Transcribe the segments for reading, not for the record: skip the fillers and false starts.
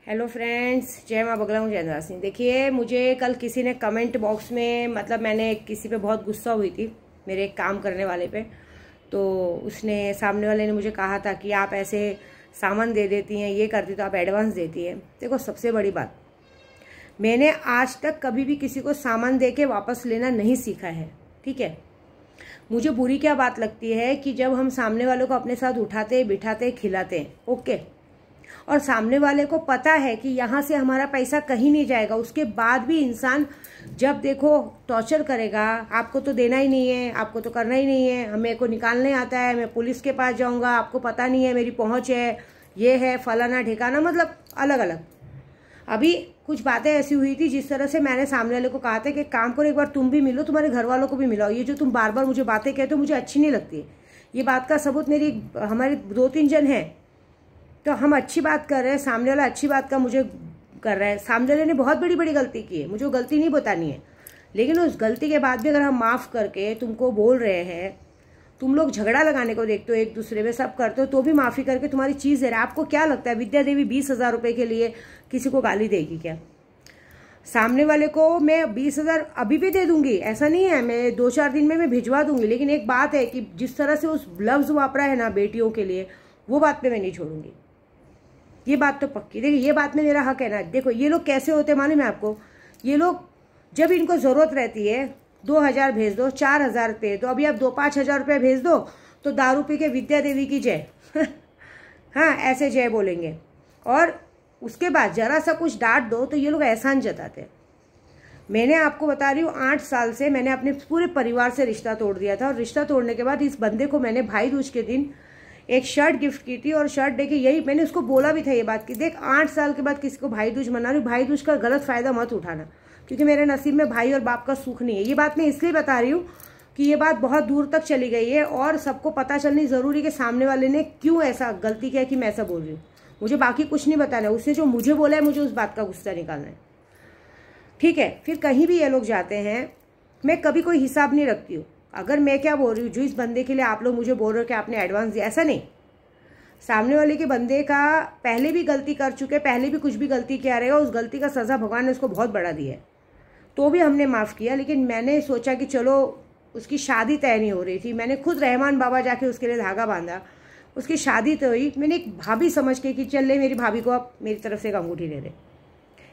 Hello friends, जय माँ बगला हूँ जयंद्रा सिंह। देखिए, मुझे कल किसी ने कमेंट बॉक्स में, मतलब मैंने किसी पे बहुत गुस्सा हुई थी, मेरे एक काम करने वाले पे। तो उसने, सामने वाले ने मुझे कहा था कि आप ऐसे सामान दे देती हैं, ये करती तो आप एडवांस देती हैं। देखो, सबसे बड़ी बात, मैंने आज तक कभी भी किसी को सामान दे के वापस लेना नहीं सीखा है, ठीक है। मुझे बुरी क्या बात लगती है कि जब हम सामने वालों को अपने साथ उठाते बिठाते खिलाते हैं, ओके, और सामने वाले को पता है कि यहाँ से हमारा पैसा कहीं नहीं जाएगा, उसके बाद भी इंसान जब देखो टॉर्चर करेगा, आपको तो देना ही नहीं है, आपको तो करना ही नहीं है, मेरे को निकालने आता है, मैं पुलिस के पास जाऊंगा, आपको पता नहीं है मेरी पहुंच है, ये है फलाना ठिकाना, मतलब अलग अलग। अभी कुछ बातें ऐसी हुई थी जिस तरह से मैंने सामने वाले को कहा था कि काम करो, एक बार तुम भी मिलो, तुम्हारे घर वालों को भी मिलाओ, ये जो तुम बार बार मुझे बातें कहते हो मुझे अच्छी नहीं लगती है। ये बात का सबूत हमारे 2-3 जन हैं, तो हम अच्छी बात कर रहे हैं, सामने वाला अच्छी बात का मुझे कर रहा है। सामने वाले ने बहुत बड़ी बड़ी गलती की है, मुझे वो गलती नहीं बतानी है, लेकिन उस गलती के बाद भी अगर हम माफ़ करके तुमको बोल रहे हैं, तुम लोग झगड़ा लगाने को देखते हो एक दूसरे में, सब करते हो, तो भी माफ़ी करके तुम्हारी चीज़ दे रहा है। आपको क्या लगता है विद्या देवी 20,000 रुपये के लिए किसी को गाली देगी क्या? सामने वाले को मैं 20,000 अभी भी दे दूंगी, ऐसा नहीं है, मैं 2-4 दिन में मैं भिजवा दूंगी, लेकिन एक बात है कि जिस तरह से उस लफ्ज़ वापरा है ना बेटियों के लिए, वो बात पे मैं नहीं छोड़ूंगी, ये बात तो पक्की। देखिए, ये बात में मेरा हक है ना। देखो, ये लोग कैसे होते मालूम है आपको? ये लोग जब इनको ज़रूरत रहती है 2,000 भेज दो, 4,000 पे, तो अभी आप 5,000 रुपये भेज दो तो दारू पी के विद्या देवी की जय हाँ, ऐसे जय बोलेंगे। और उसके बाद जरा सा कुछ डांट दो तो ये लोग एहसान जताते हैं। मैंने आपको बता रही हूँ, 8 साल से मैंने अपने पूरे परिवार से रिश्ता तोड़ दिया था, और रिश्ता तोड़ने के बाद इस बंदे को मैंने भाई दूज के दिन एक शर्ट गिफ्ट की थी, और शर्ट देके यही मैंने उसको बोला भी था ये बात कि देख, 8 साल के बाद किसी को भाई दूज मना रही, भाई दूज का गलत फायदा मत उठाना, क्योंकि मेरे नसीब में भाई और बाप का सुख नहीं है। ये बात मैं इसलिए बता रही हूँ कि ये बात बहुत दूर तक चली गई है, और सबको पता चलनी जरूरी है कि सामने वाले ने क्यों ऐसा गलती किया कि मैं ऐसा बोल रही हूँ। मुझे बाकी कुछ नहीं बताना है, उसने जो मुझे बोला है मुझे उस बात का गुस्सा निकालना है, ठीक है। फिर कहीं भी ये लोग जाते हैं, मैं कभी कोई हिसाब नहीं रखती हूँ। अगर मैं क्या बोल रही हूँ, जो इस बंदे के लिए आप लोग मुझे बोल रहे हो कि आपने एडवांस दिया, ऐसा नहीं। सामने वाले के बंदे का पहले भी गलती कर चुके, पहले भी कुछ भी गलती किया रहेगा, उस गलती का सज़ा भगवान ने उसको बहुत बड़ा दिया है, तो भी हमने माफ़ किया। लेकिन मैंने सोचा कि चलो, उसकी शादी तय नहीं हो रही थी, मैंने खुद रहमान बाबा जाके उसके लिए धागा बांधा, उसकी शादी तो हुई, मैंने एक भाभी समझ के कि चल ले मेरी भाभी को आप मेरी तरफ से एक अंगूठी दे दे,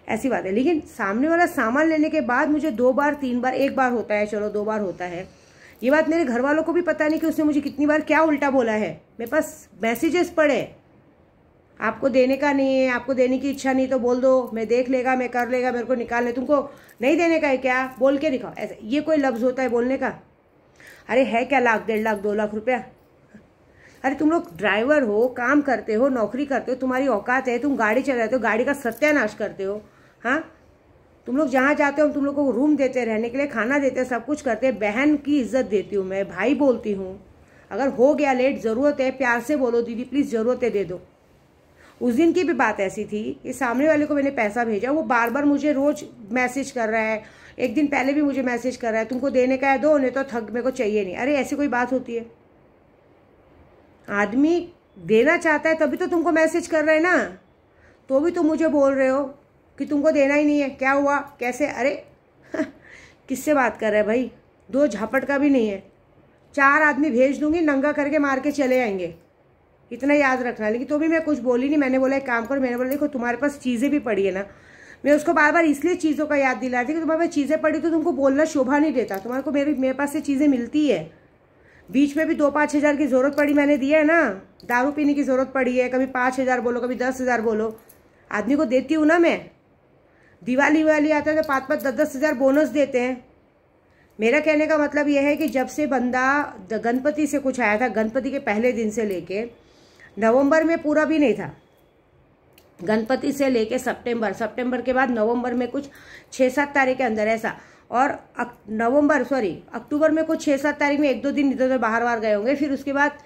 ऐसी बात है। लेकिन सामने वाला सामान लेने के बाद मुझे 2 बार 3 बार, एक बार होता है, चलो 2 बार होता है, ये बात मेरे घर वालों को भी पता नहीं कि उसने मुझे कितनी बार क्या उल्टा बोला है। मेरे पास मैसेजेस पड़े, आपको देने का नहीं है, आपको देने की इच्छा नहीं तो बोल दो, मैं देख लेगा, मैं कर लेगा, मेरे को निकाल ले, तुमको नहीं देने का है क्या, बोल के दिखाओ। ऐसे ये कोई लफ्ज़ होता है बोलने का? अरे है क्या 1,00,000, 1.5 लाख, 2 लाख रुपया? अरे तुम लोग ड्राइवर हो, काम करते हो, नौकरी करते हो, तुम्हारी औकात है, तुम गाड़ी चलाते हो, गाड़ी का सत्यानाश करते हो, हाँ। तुम लोग जहाँ जाते हो, तुम लोग को रूम देते हैं रहने के लिए, खाना देते हैं, सब कुछ करते हैं। बहन की इज्जत देती हूँ मैं, भाई बोलती हूँ। अगर हो गया लेट, ज़रूरत है, प्यार से बोलो, दीदी प्लीज़ ज़रूरत है दे दो। उस दिन की भी बात ऐसी थी कि सामने वाले को मैंने पैसा भेजा, वो बार बार मुझे रोज मैसेज कर रहा है, एक दिन पहले भी मुझे मैसेज कर रहा है, तुमको देने का है दो, नहीं तो थक, मेरे को चाहिए नहीं। अरे ऐसी कोई बात होती है? आदमी देना चाहता है तभी तो तुमको मैसेज कर रहे हैं ना, तो भी तुम मुझे बोल रहे हो कि तुमको देना ही नहीं है, क्या हुआ, कैसे? अरे किससे बात कर रहे हैं भाई? 2 झापट का भी नहीं है, 4 आदमी भेज दूंगी, नंगा करके मार के चले आएंगे, इतना याद रखना। लेकिन तो भी मैं कुछ बोली नहीं, मैंने बोला एक काम करो, मैंने बोला देखो तुम्हारे पास चीज़ें भी पड़ी है ना। मैं उसको बार बार इसलिए चीज़ों का याद दिला थी कि तुम्हारे पास चीज़ें पड़ी तो तुमको बोलना शोभा नहीं देता, तुम्हारे को मेरे पास से चीज़ें मिलती है। बीच में भी 2-5 हज़ार की ज़रूरत पड़ी, मैंने दिया है ना। दारू पीने की ज़रूरत पड़ी है, कभी 5,000 बोलो, कभी 10,000 बोलो, आदमी को देती हूँ ना मैं। दिवाली वाली आता है तो 5-5, 10-10 हज़ार बोनस देते हैं। मेरा कहने का मतलब यह है कि जब से बंदा गणपति से कुछ आया था, गणपति के पहले दिन से लेके नवंबर में पूरा भी नहीं था, गणपति से लेके सितंबर के बाद नवंबर में कुछ 6-7 तारीख के अंदर ऐसा, और अक्टूबर में कुछ 6-7 तारीख में 1-2 दिन इधर उधर बाहर गए होंगे। फिर उसके बाद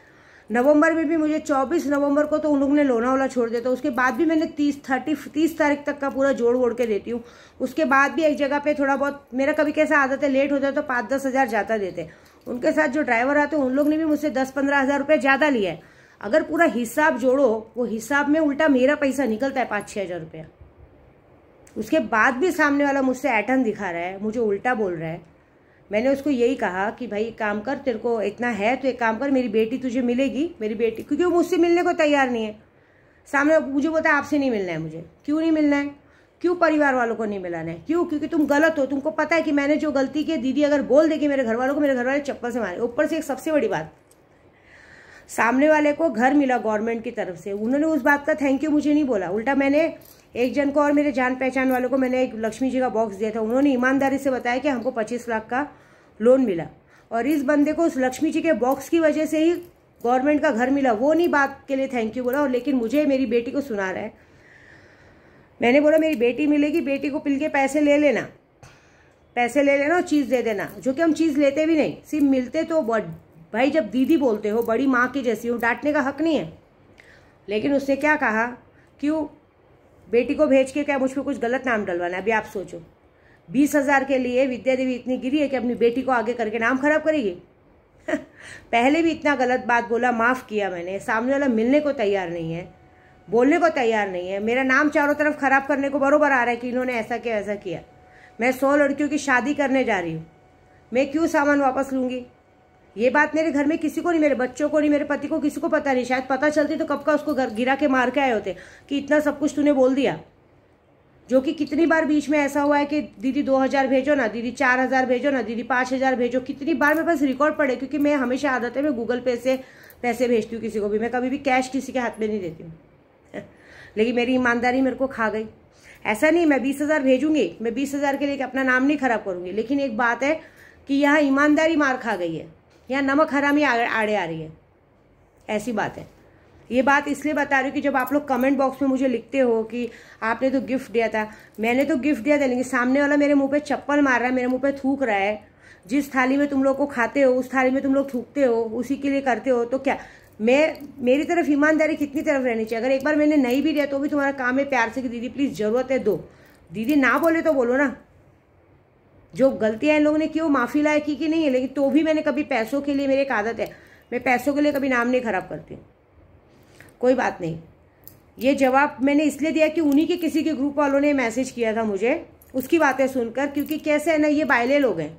नवंबर में भी मुझे 24 नवंबर को तो उन लोगों ने लोनावाला छोड़ दिया, तो उसके बाद भी मैंने 30 तारीख तक का पूरा जोड़ वोड़ के देती हूँ। उसके बाद भी एक जगह पे थोड़ा बहुत, मेरा कभी कैसा आदत है, लेट हो जाए तो 5-10 हज़ार ज़्यादा देते। उनके साथ जो ड्राइवर आते हैं उन लोग ने भी मुझसे 10-15 हज़ार रुपये ज़्यादा लिया है। अगर पूरा हिसाब जोड़ो, वो हिसाब में उल्टा मेरा पैसा निकलता है 5-6 हज़ार रुपया। उसके बाद भी सामने वाला मुझसे ऐठन दिखा रहा है, मुझे उल्टा बोल रहा है। मैंने उसको यही कहा कि भाई एक काम कर, तेरे को इतना है तो एक काम कर, मेरी बेटी तुझे मिलेगी, मेरी बेटी, क्योंकि वो मुझसे मिलने को तैयार नहीं है। सामने मुझे बोलता है आपसे नहीं मिलना है मुझे। क्यों नहीं मिलना है? क्यों परिवार वालों को नहीं मिलाना है? क्यों? क्योंकि तुम गलत हो। तुमको पता है कि मैंने जो गलती की, दीदी अगर बोल देगी मेरे घर वालों को, मेरे घर वाले चप्पल से मारे। ऊपर से एक सबसे बड़ी बात, सामने वाले को घर मिला गवर्नमेंट की तरफ से, उन्होंने उस बात का थैंक यू मुझे नहीं बोला। उल्टा मैंने एक जन को और मेरे जान पहचान वालों को मैंने एक लक्ष्मी जी का बॉक्स दिया था, उन्होंने ईमानदारी से बताया कि हमको 25 लाख का लोन मिला, और इस बंदे को उस लक्ष्मी जी के बॉक्स की वजह से ही गवर्नमेंट का घर मिला। वो नहीं बात के लिए थैंक यू बोला, और लेकिन मुझे मेरी बेटी को सुना रहा है। मैंने बोला मेरी बेटी मिलेगी, बेटी को पिल के पैसे ले लेना, पैसे ले लेना और चीज़ दे देना, जो कि हम चीज़ लेते भी नहीं, सिर्फ मिलते तो भाई जब दीदी बोलते हो, बड़ी माँ की जैसी हूँ, डांटने का हक नहीं है। लेकिन उसने क्या कहा, क्यों बेटी को भेज के क्या मुझ पर कुछ गलत नाम डलवाना है? अभी आप सोचो, 20,000 के लिए विद्या देवी इतनी गिरी है कि अपनी बेटी को आगे करके नाम खराब करेगी। पहले भी इतना गलत बात बोला, माफ़ किया मैंने। सामने वाला मिलने को तैयार नहीं है, बोलने को तैयार नहीं है, मेरा नाम चारों तरफ खराब करने को बरोबर आ रहा है कि इन्होंने ऐसा किया ऐसा किया। मैं 100 लड़कियों की शादी करने जा रही हूँ, मैं क्यों सामान वापस लूँगी? ये बात मेरे घर में किसी को नहीं, मेरे बच्चों को नहीं, मेरे पति को, किसी को पता नहीं। शायद पता चलती तो कब का उसको गिरा के मार के आए होते कि इतना सब कुछ तूने बोल दिया। जो कि कितनी बार बीच में ऐसा हुआ है कि दीदी 2,000 भेजो ना, दीदी 4,000 भेजो ना, दीदी 5,000 भेजो। कितनी बार मेरे पास रिकॉर्ड पड़े, क्योंकि मैं हमेशा आदत है मैं गूगल पे से पैसे भेजती हूँ किसी को भी, मैं कभी भी कैश किसी के हाथ में नहीं देती हूँ। लेकिन मेरी ईमानदारी मेरे को खा गई। ऐसा नहीं मैं 20,000 भेजूंगी, मैं 20,000 के लिए अपना नाम नहीं खराब करूंगी, लेकिन एक बात है कि यहाँ ईमानदारी मार खा गई है, यहाँ नमक हरामी आड़े आ रही है, ऐसी बात है। ये बात इसलिए बता रही हूँ कि जब आप लोग कमेंट बॉक्स में मुझे लिखते हो कि आपने तो गिफ्ट दिया था, मैंने तो गिफ्ट दिया था, लेकिन सामने वाला मेरे मुंह पे चप्पल मार रहा है, मेरे मुंह पे थूक रहा है। जिस थाली में तुम लोग को खाते हो उस थाली में तुम लोग थूकते हो, उसी के लिए करते हो। तो क्या मेरी तरफ ईमानदारी कितनी तरफ रहनी चाहिए? अगर एक बार मैंने नहीं भी दिया तो भी तुम्हारा काम है प्यार से कि दीदी प्लीज जरूरत है दो। दीदी ना बोले तो बोलो ना, जो गलतियां इन लोगों ने की वो माफी लायक की नहीं है, लेकिन तो भी मैंने कभी पैसों के लिए, मेरी एक आदत है, मैं पैसों के लिए कभी नाम नहीं खराब करती हूँ। कोई बात नहीं। ये जवाब मैंने इसलिए दिया कि उन्हीं के किसी के ग्रुप वालों ने मैसेज किया था मुझे, उसकी बातें सुनकर। क्योंकि कैसे है ना, ये बायले लोग हैं,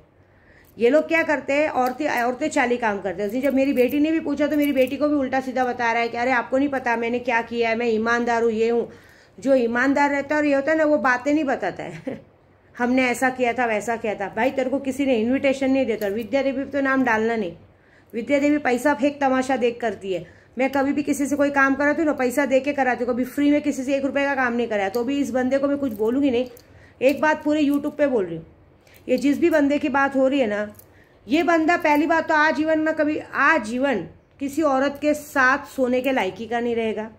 ये लोग क्या करते हैं, औरतें चाली काम करते हैं। जब मेरी बेटी ने भी पूछा तो मेरी बेटी को भी उल्टा सीधा बता रहा है कि अरे आपको नहीं पता मैंने क्या किया है, मैं ईमानदार हूँ, ये हूँ। जो ईमानदार रहता है और ये होता है ना, वो बातें नहीं बताता है। हमने ऐसा किया था वैसा किया था। भाई तेरे को किसी ने इन्विटेशन नहीं देता। विद्या देवी तो नाम डालना नहीं। विद्या देवी पैसा फेंक तमाशा देख करती है। मैं कभी भी किसी से कोई काम कराती हूँ ना, पैसा दे के कराती हूँ, कभी फ्री में किसी से 1 रुपए का काम नहीं कराया। तो भी इस बंदे को मैं कुछ बोलूँगी नहीं। एक बात पूरे यूट्यूब पे बोल रही हूँ, ये जिस भी बंदे की बात हो रही है ना, ये बंदा पहली बात तो आजीवन ना, कभी आजीवन किसी औरत के साथ सोने के लायकी का नहीं रहेगा,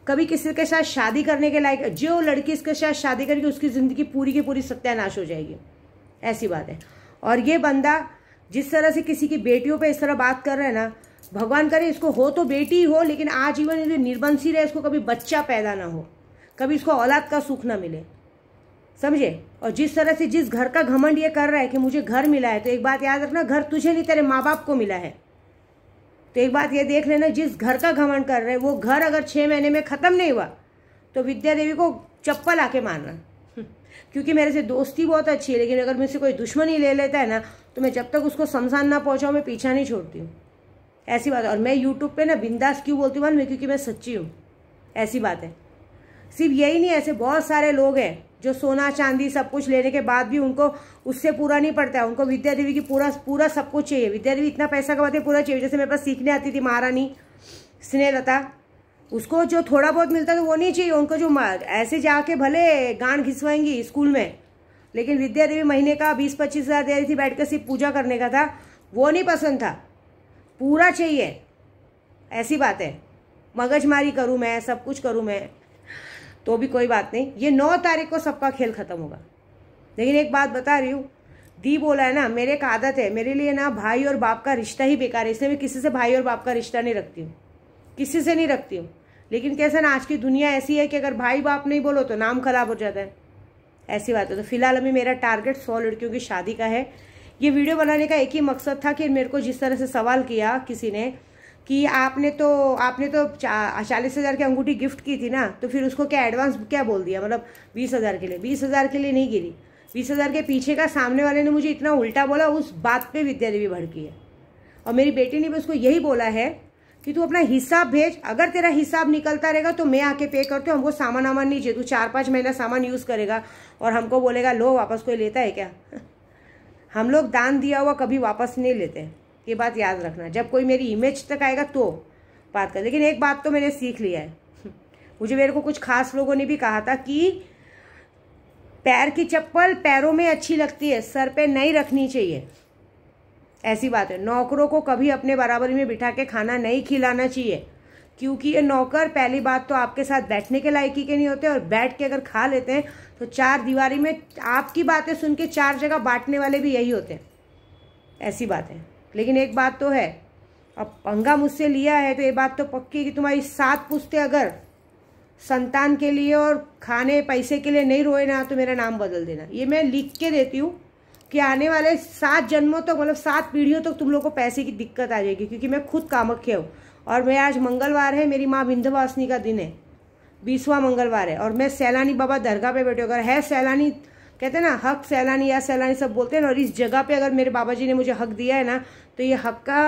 कभी किसी के साथ शादी करने के लायक। जो लड़की इसके साथ शादी करेगी उसकी जिंदगी पूरी की पूरी सत्यानाश हो जाएगी, ऐसी बात है। और ये बंदा जिस तरह से किसी की बेटियों पे इस तरह बात कर रहा है ना, भगवान करे इसको हो तो बेटी हो, लेकिन आजीवन निर्बंसी रहे, इसको कभी बच्चा पैदा ना हो, कभी इसको औलाद का सुख ना मिले, समझे। और जिस तरह से जिस घर का घमंड ये कर रहा है कि मुझे घर मिला है, तो एक बात याद रखना, घर तुझे नहीं तेरे माँ बाप को मिला है। तो एक बात ये देख लेना, जिस घर का घमंड कर रहे हैं वो घर अगर 6 महीने में खत्म नहीं हुआ तो विद्या देवी को चप्पल आके मारना। क्योंकि मेरे से दोस्ती बहुत अच्छी है, लेकिन अगर मुझसे कोई दुश्मनी ले लेता है ना, तो मैं जब तक उसको शमशान ना पहुंचाऊं मैं पीछा नहीं छोड़ती हूँ, ऐसी बात है। और मैं यूट्यूब पे ना बिंदास क्यों बोलती हूँ, क्योंकि मैं सच्ची हूँ, ऐसी बात है। सिर्फ यही नहीं, ऐसे बहुत सारे लोग हैं जो सोना चांदी सब कुछ लेने के बाद भी उनको उससे पूरा नहीं पड़ता है। उनको विद्या देवी की पूरा सब कुछ चाहिए। विद्या देवी इतना पैसा कमाते हैं, पूरा चाहिए। जैसे मेरे पास सीखने आती थी महारानी स्नेहलता, उसको जो थोड़ा बहुत मिलता था वो नहीं चाहिए उनको, जो ऐसे जाके भले गांड घिसवाएंगी स्कूल में, लेकिन विद्या देवी महीने का 20-25 हज़ार दे रही थी, बैठ कर सिर्फ पूजा करने का था, वो नहीं पसंद था, पूरा चाहिए, ऐसी बात है। मगजमारी करूँ मैं, सब कुछ करूँ मैं, तो भी कोई बात नहीं। ये 9 तारीख को सबका खेल खत्म होगा। लेकिन एक बात बता रही हूँ, दी बोला है ना, मेरे एक आदत है, मेरे लिए ना भाई और बाप का रिश्ता ही बेकार है, इसलिए मैं किसी से भाई और बाप का रिश्ता नहीं रखती हूँ, किसी से नहीं रखती हूँ। लेकिन कैसा ना, आज की दुनिया ऐसी है कि अगर भाई बाप नहीं बोलो तो नाम खराब हो जाता है, ऐसी बात है। तो फिलहाल अभी मेरा टारगेट 100 लड़कियों की शादी का है। ये वीडियो बनाने का एक ही मकसद था कि मेरे को जिस तरह से सवाल किया किसी ने कि आपने तो 40,000 की अंगूठी गिफ्ट की थी ना, तो फिर उसको क्या एडवांस क्या बोल दिया, मतलब 20,000 के लिए? 20,000 के लिए नहीं गिरी, 20,000 के पीछे का सामने वाले ने मुझे इतना उल्टा बोला, उस बात पे विद्या देवी भड़की है। और मेरी बेटी ने भी उसको यही बोला है कि तू अपना हिसाब भेज, अगर तेरा हिसाब निकलता रहेगा तो मैं आके पे करती हूँ, हमको सामान वामान नहीं चाहिए, तू 4-5 महीना सामान यूज़ करेगा और हमको बोलेगा लो वापस, कोई लेता है क्या? हम लोग दान दिया हुआ कभी वापस नहीं लेते, ये बात याद रखना। जब कोई मेरी इमेज तक आएगा तो बात कर। लेकिन एक बात तो मैंने सीख लिया है, मेरे को कुछ खास लोगों ने भी कहा था कि पैर की चप्पल पैरों में अच्छी लगती है, सर पे नहीं रखनी चाहिए, ऐसी बात है। नौकरों को कभी अपने बराबरी में बिठा के खाना नहीं खिलाना चाहिए, क्योंकि ये नौकर पहली बात तो आपके साथ बैठने के लायकी के नहीं होते, और बैठ के अगर खा लेते हैं तो 4 दीवारी में आपकी बातें सुन के 4 जगह बांटने वाले भी यही होते हैं, ऐसी बात है। लेकिन एक बात तो है, अब पंगा मुझसे लिया है तो ये बात तो पक्की है कि तुम्हारी 7 पुश्ते अगर संतान के लिए और खाने पैसे के लिए नहीं रोए ना, तो मेरा नाम बदल देना। ये मैं लिख के देती हूँ कि आने वाले 7 जन्मों तक, मतलब 7 पीढ़ियों तक तुम लोग को पैसे की दिक्कत आ जाएगी, क्योंकि मैं खुद कामख्या हूँ। और मैं आज मंगलवार है, मेरी माँ विंध्यवासिनी का दिन है, 20वां मंगलवार है, और मैं सैलानी बाबा दरगाह पे बैठे, अगर है सैलानी, कहते हैं ना हक सैलानी या सैलानी सब बोलते हैं ना, और इस जगह पे अगर मेरे बाबा जी ने मुझे हक दिया है ना, तो ये हक का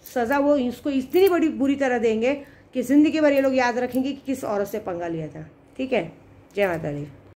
सज़ा वो इसको इतनी बड़ी बुरी तरह देंगे कि ज़िंदगी भर ये लोग याद रखेंगे कि किस औरत से पंगा लिया था। ठीक है, जय माता दी।